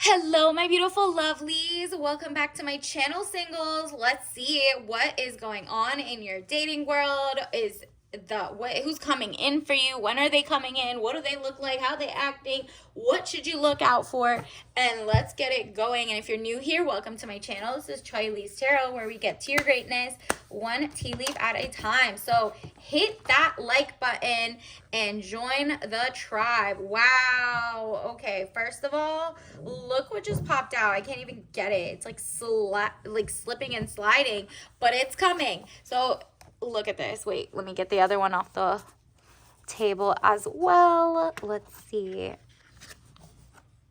Hello, my beautiful lovelies. Welcome back to my channel, singles. Let's see what is going on in your dating world. Who's coming in for you? When are they coming in? What do they look like? How are they acting? What should you look out for? And let's get it going. And if you're new here, welcome to my channel. This is Charlie's Tarot, where we get to your greatness one tea leaf at a time. So hit that like button and join the tribe. Wow. Okay, first of all, look what just popped out. I can't even get it. It's like slipping and sliding, but it's coming. So look at this. Wait, let me get the other one off the table as well. Let's see.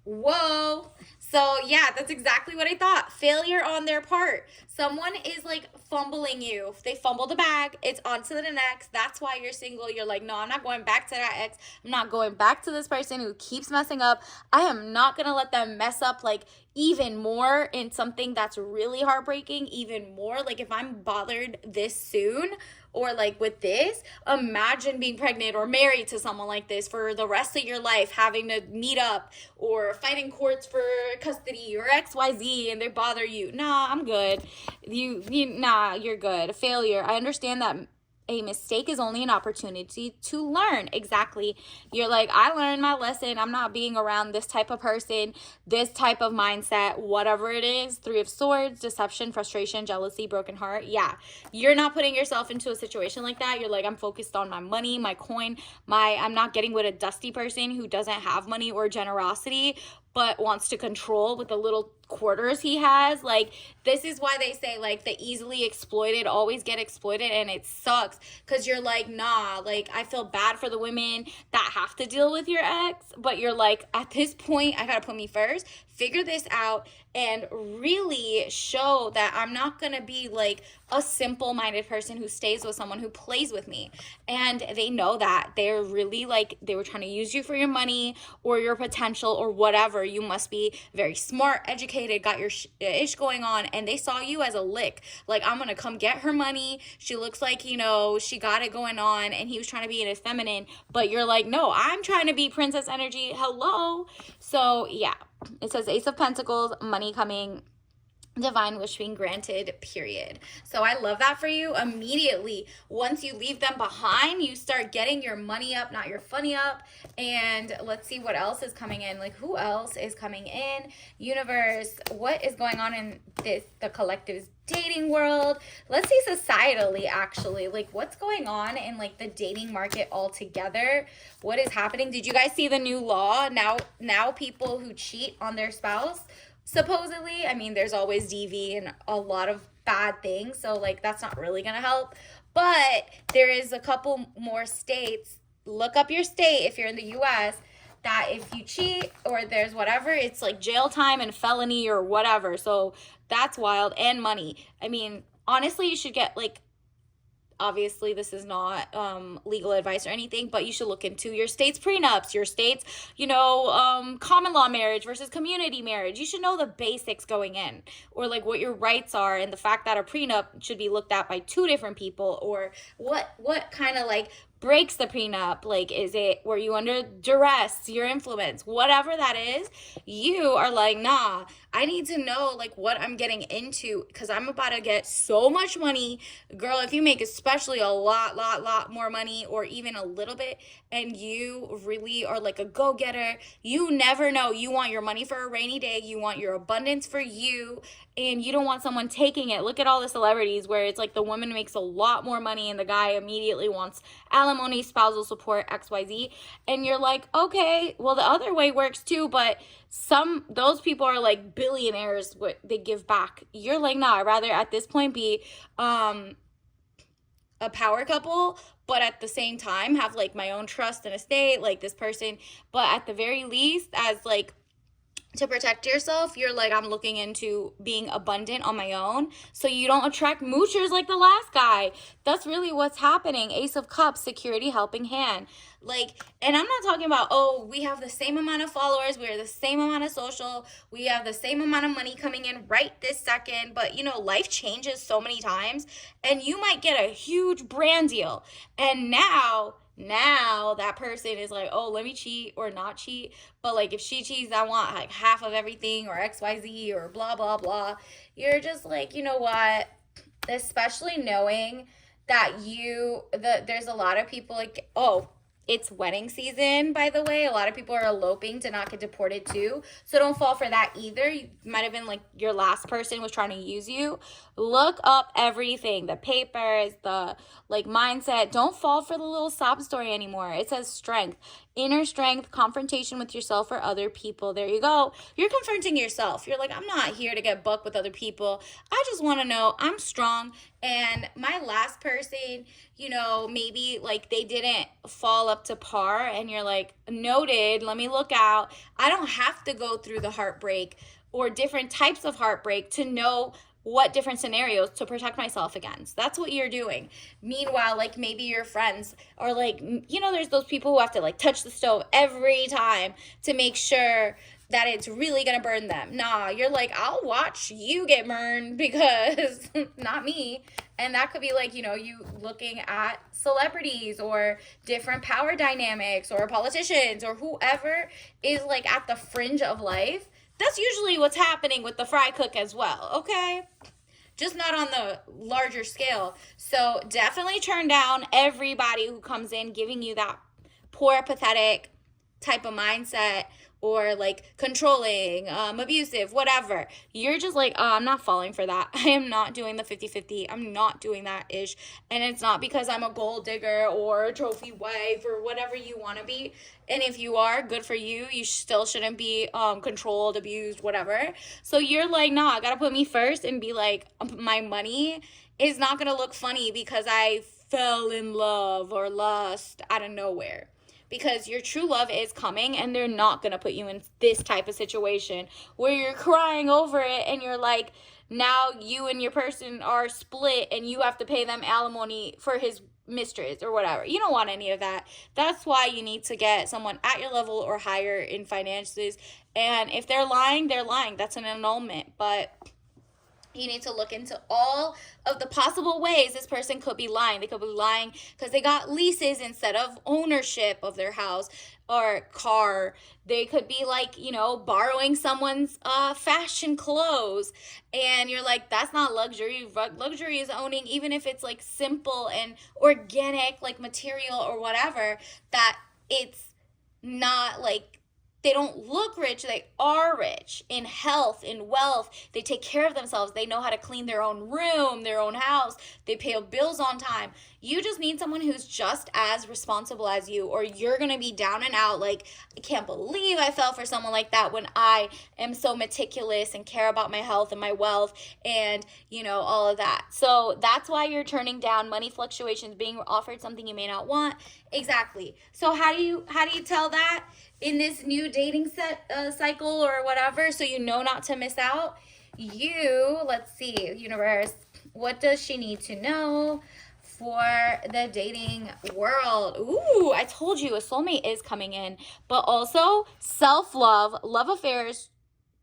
Whoa. So yeah, that's exactly what I thought. Failure on their part. Someone is like fumbling you. If they fumble the bag, it's on to the next. That's why you're single. You're like, no, I'm not going back to that ex. I'm not going back to this person who keeps messing up. I am not going to let them mess up like even more in something that's really heartbreaking, even more. Like if I'm bothered this soon, or like with this, imagine being pregnant or married to someone like this for the rest of your life, having to meet up or fighting courts for custody or XYZ, and they bother you. Nah, I'm good. Nah, you're good. A failure. I understand that a mistake is only an opportunity to learn. Exactly. You're like, I learned my lesson. I'm not being around this type of person, this type of mindset, whatever it is. Three of Swords, deception, frustration, jealousy, broken heart. Yeah. You're not putting yourself into a situation like that. You're like, I'm focused on my money, my coin, I'm not getting with a dusty person who doesn't have money or generosity, but wants to control with the little quarters he has. Like, this is why they say like the easily exploited always get exploited, and it sucks because you're like, nah, like I feel bad for the women that have to deal with your ex, but you're like, at this point I gotta put me first, figure this out, and really show that I'm not gonna be like a simple-minded person who stays with someone who plays with me. And they know that they're really like, they were trying to use you for your money or your potential or whatever. You must be very smart, educated, got your ish going on, and they saw you as a lick. Like, I'm gonna come get her money. She looks like, she got it going on, and he was trying to be in his feminine, but you're like, no, I'm trying to be princess energy. Hello. So yeah, it says Ace of Pentacles, money coming, divine wish being granted, period. So I love that for you. Immediately once you leave them behind, you start getting your money up, not your funny up. And let's see what else is coming in. Like, who else is coming in? Universe, what is going on in the collective's dating world? Let's see societally, actually, like what's going on in like the dating market altogether. What is happening? Did you guys see the new law? Now people who cheat on their spouse, supposedly, I mean, there's always DV and a lot of bad things, so like that's not really gonna help, but there is a couple more states. Look up your state if you're in the US, that if you cheat or there's whatever, it's like jail time and felony or whatever. So that's wild. And money. I mean, honestly, you should get like, obviously this is not legal advice or anything, but you should look into your state's prenups, your state's common law marriage versus community marriage. You should know the basics going in, or like what your rights are, and the fact that a prenup should be looked at by two different people, or what kind of like breaks the prenup. Like, were you under duress, your influence, whatever that is. You are like, nah, I need to know like what I'm getting into, because I'm about to get so much money. Girl, if you make especially a lot more money, or even a little bit, and you really are like a go-getter, you never know. You want your money for a rainy day, you want your abundance for you, and you don't want someone taking it. Look at all the celebrities where it's like the woman makes a lot more money and the guy immediately wants alimony, spousal support, XYZ. And you're like, okay, well, the other way works too, but those people are like billionaires, what they give back. You're like, nah, I'd rather at this point be a power couple, but at the same time have like my own trust and estate, like this person. But at the very least, as like to protect yourself, you're like, I'm looking into being abundant on my own, so you don't attract moochers like the last guy. That's really what's happening. Ace of Cups, security, helping hand. Like, and I'm not talking about, oh, we have the same amount of followers, we're the same amount of social, we have the same amount of money coming in right this second, but life changes so many times, and you might get a huge brand deal, and now Now that person is like, oh, let me cheat or not cheat. But like if she cheats, I want like half of everything or XYZ or blah, blah, blah. You're just like, you know what? Especially knowing that there's a lot of people like, oh, it's wedding season, by the way. A lot of people are eloping to not get deported too. So don't fall for that either. You might have been like your last person was trying to use you. Look up everything, the papers, the like mindset. Don't fall for the little sob story anymore. It says strength, inner strength, confrontation with yourself or other people. There you go. You're confronting yourself. You're like, I'm not here to get bucked with other people. I just want to know I'm strong. And my last person, maybe like they didn't fall up to par, and you're like, noted, let me look out. I don't have to go through the heartbreak or different types of heartbreak to know what different scenarios to protect myself against. That's what you're doing. Meanwhile, like maybe your friends are like, there's those people who have to like touch the stove every time to make sure that it's really gonna burn them. Nah, you're like, I'll watch you get burned because not me. And that could be like, you looking at celebrities or different power dynamics or politicians or whoever is like at the fringe of life. That's usually what's happening with the fry cook as well, okay? Just not on the larger scale. So definitely turn down everybody who comes in giving you that poor, pathetic type of mindset or like controlling, abusive, whatever. You're just like, oh, I'm not falling for that. I am not doing the 50-50. I'm not doing that ish. And it's not because I'm a gold digger or a trophy wife or whatever you want to be. And if you are, good for you. You still shouldn't be controlled, abused, whatever. So you're like, nah, I gotta put me first and be like, my money is not gonna look funny because I fell in love or lust out of nowhere. Because your true love is coming, and they're not going to put you in this type of situation where you're crying over it and you're like, now you and your person are split and you have to pay them alimony for his mistress or whatever. You don't want any of that. That's why you need to get someone at your level or higher in finances. And if they're lying, they're lying. That's an annulment. But you need to look into all of the possible ways this person could be lying. They could be lying because they got leases instead of ownership of their house or car. They could be like, borrowing someone's fashion clothes. And you're like, that's not luxury. Luxury is owning, even if it's like simple and organic, like material or whatever, that it's not like, they don't look rich, they are rich in health, in wealth. They take care of themselves. They know how to clean their own room, their own house. They pay bills on time. You just need someone who's just as responsible as you, or you're going to be down and out like, I can't believe I fell for someone like that when I am so meticulous and care about my health and my wealth and, all of that. So that's why you're turning down money fluctuations, being offered something you may not want. Exactly. So how do you tell that in this new dating cycle or whatever, so you know not to miss out? Let's see, universe, what does she need to know for the dating world? Ooh, I told you a soulmate is coming in, but also self-love, love affairs.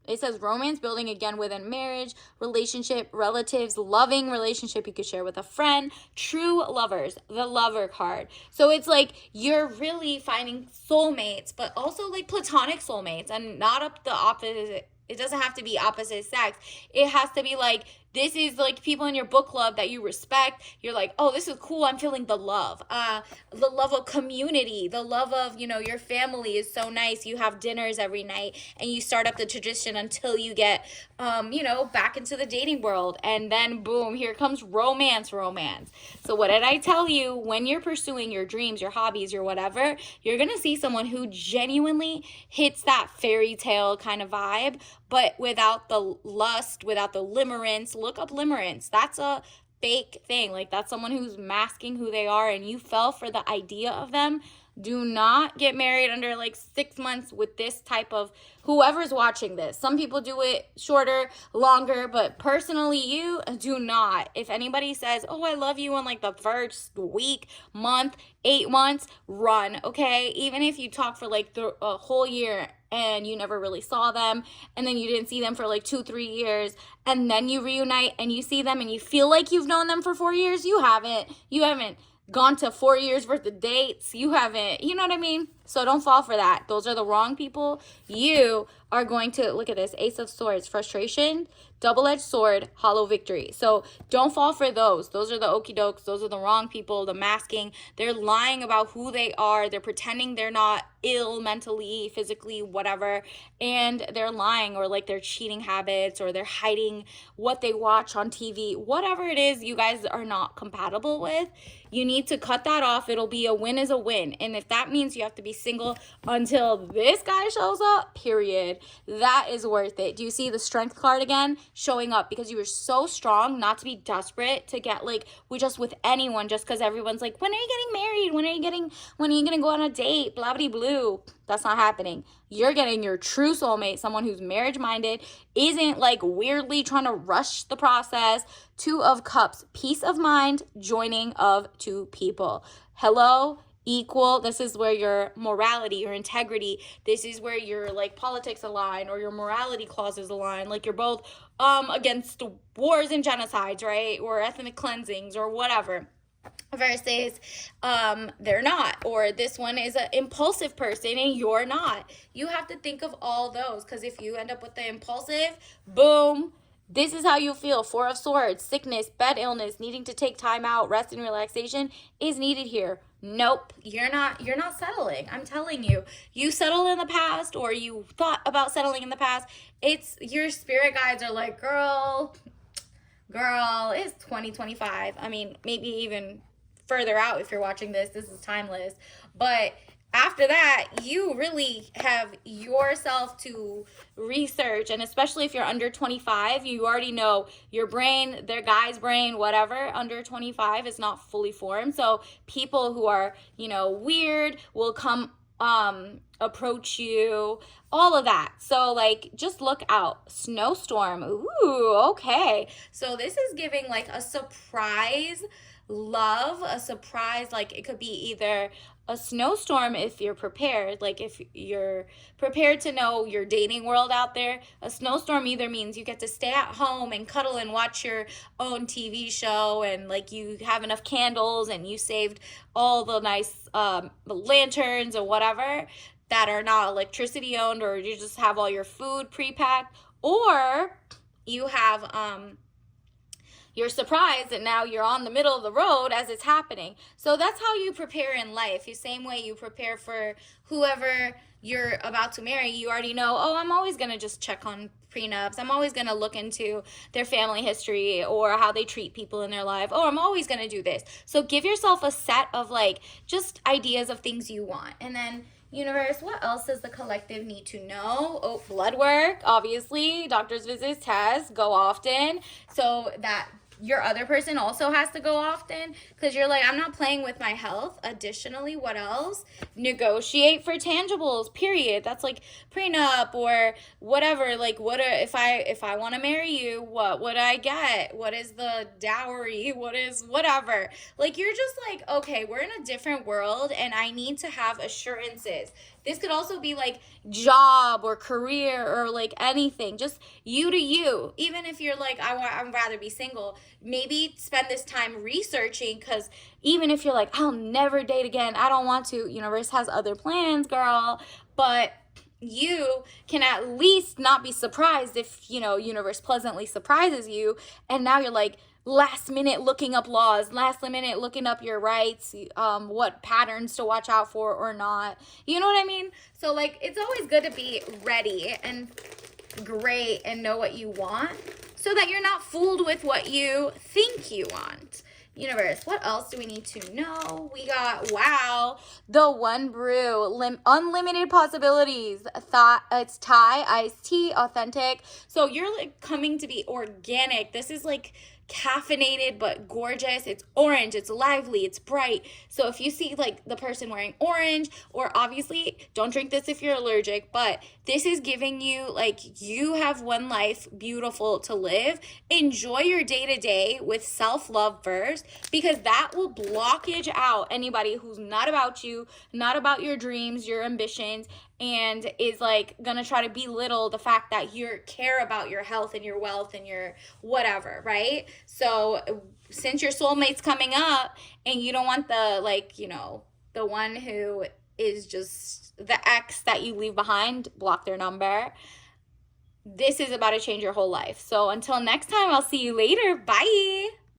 It says romance building again within marriage, relationship, relatives, loving relationship you could share with a friend, true lovers, the lover card. So it's like you're really finding soulmates, but also like platonic soulmates, and not up the opposite. It doesn't have to be opposite sex. It has to be like, this is like people in your book club that you respect. You're like, oh, this is cool. I'm feeling the love of community, the love of, your family is so nice. You have dinners every night and you start up the tradition until you get, back into the dating world. And then boom, here comes romance. So what did I tell you? When you're pursuing your dreams, your hobbies, your whatever, you're going to see someone who genuinely hits that fairy tale kind of vibe, but without the lust, without the limerence. Look up limerence. That's a fake thing. Like, that's someone who's masking who they are, and you fell for the idea of them. Do not get married under like 6 months with this type of, whoever's watching this. Some people do it shorter, longer, but personally, you do not. If anybody says, oh, I love you in like the first week, month, 8 months, run, okay? Even if you talk for like a whole year and you never really saw them, and then you didn't see them for like 2-3 years, and then you reunite and you see them and you feel like you've known them for 4 years, you haven't. gone to 4 years worth of dates. You haven't, you know what I mean? So don't fall for that. Those are the wrong people. You are going to, look at this, Ace of Swords, frustration, double-edged sword, hollow victory. So don't fall for those. Those are the okie dokes. Those are the wrong people, the masking. They're lying about who they are. They're pretending they're not ill mentally, physically, whatever. And they're lying, or like their cheating habits, or they're hiding what they watch on TV. Whatever it is you guys are not compatible with, you need to cut that off. It'll be a win is a win. And if that means you have to be single until this guy shows up, period, that is worth it. Do you see the strength card again showing up? Because you were so strong not to be desperate to get like with anyone, just because everyone's like, when are you getting married? When are you gonna go on a date? Blah blah blue. That's not happening. You're getting your true soulmate, someone who's marriage minded, isn't like weirdly trying to rush the process. Two of Cups, peace of mind, joining of two people. Hello, equal. This is where your morality, your integrity, this is where your like politics align, or your morality clauses align. Like you're both against wars and genocides, right? Or ethnic cleansings or whatever. Versus they're not, or this one is an impulsive person and you're not. You have to think of all those, because if you end up with the impulsive, boom, this is how you feel. Four of Swords, sickness, bed illness, needing to take time out, rest and relaxation is needed here. Nope, you're not settling. I'm telling you, you settled in the past, or you thought about settling in the past. It's your spirit guides are like, girl, it's 2025. I mean, maybe even further out if you're watching this is timeless. But after that, you really have yourself to research. And especially if you're under 25, you already know your brain, their guy's brain, whatever, under 25 is not fully formed. So people who are, weird will come approach you, all of that. So like, just look out. Snowstorm. Ooh, okay. So this is giving like a surprise love, a surprise. Like it could be either a snowstorm if you're prepared, like if you're prepared to know your dating world out there. A snowstorm either means you get to stay at home and cuddle and watch your own TV show, and like you have enough candles and you saved all the nice lanterns or whatever that are not electricity owned, or you just have all your food pre-packed, or you have you're surprised and now you're on the middle of the road as it's happening. So that's how you prepare in life. The same way you prepare for whoever you're about to marry. You already know, oh, I'm always going to just check on prenups. I'm always going to look into their family history or how they treat people in their life. Oh, I'm always going to do this. So give yourself a set of like just ideas of things you want. And then universe, what else does the collective need to know? Oh, blood work, obviously, doctor's visits, tests, go often, so that your other person also has to go often, because you're like, I'm not playing with my health. Additionally, what else? Negotiate for tangibles, period. That's like prenup or whatever. Like, if I want to marry you, what would I get? What is the dowry? What is whatever? Like, you're just like, okay, we're in a different world and I need to have assurances. This could also be like job or career or like anything, just you to you. Even if you're like, I'd rather be single, maybe spend this time researching, because even if you're like, I'll never date again, I don't want to, universe has other plans, girl. But you can at least not be surprised if, universe pleasantly surprises you. And now you're like, last minute looking up laws, last minute looking up your rights, what patterns to watch out for or not. You know what I mean? So like, it's always good to be ready and great and know what you want, so that you're not fooled with what you think you want. Universe, what else do we need to know? We got, wow, the One Brew, unlimited possibilities. It's Thai, iced tea, authentic. So you're like coming to be organic. This is like caffeinated but gorgeous. It's orange, it's lively, it's bright. So if you see like the person wearing orange, or obviously don't drink this if you're allergic, but this is giving you like, you have one life beautiful to live. Enjoy your day-to-day with self-love first, because that will blockage out anybody who's not about you, not about your dreams, your ambitions, and is like gonna try to belittle the fact that you care about your health and your wealth and your whatever, right? So since your soulmate's coming up and you don't want the, like, the one who is just the ex that you leave behind, block their number. This is about to change your whole life. So until next time, I'll see you later. Bye.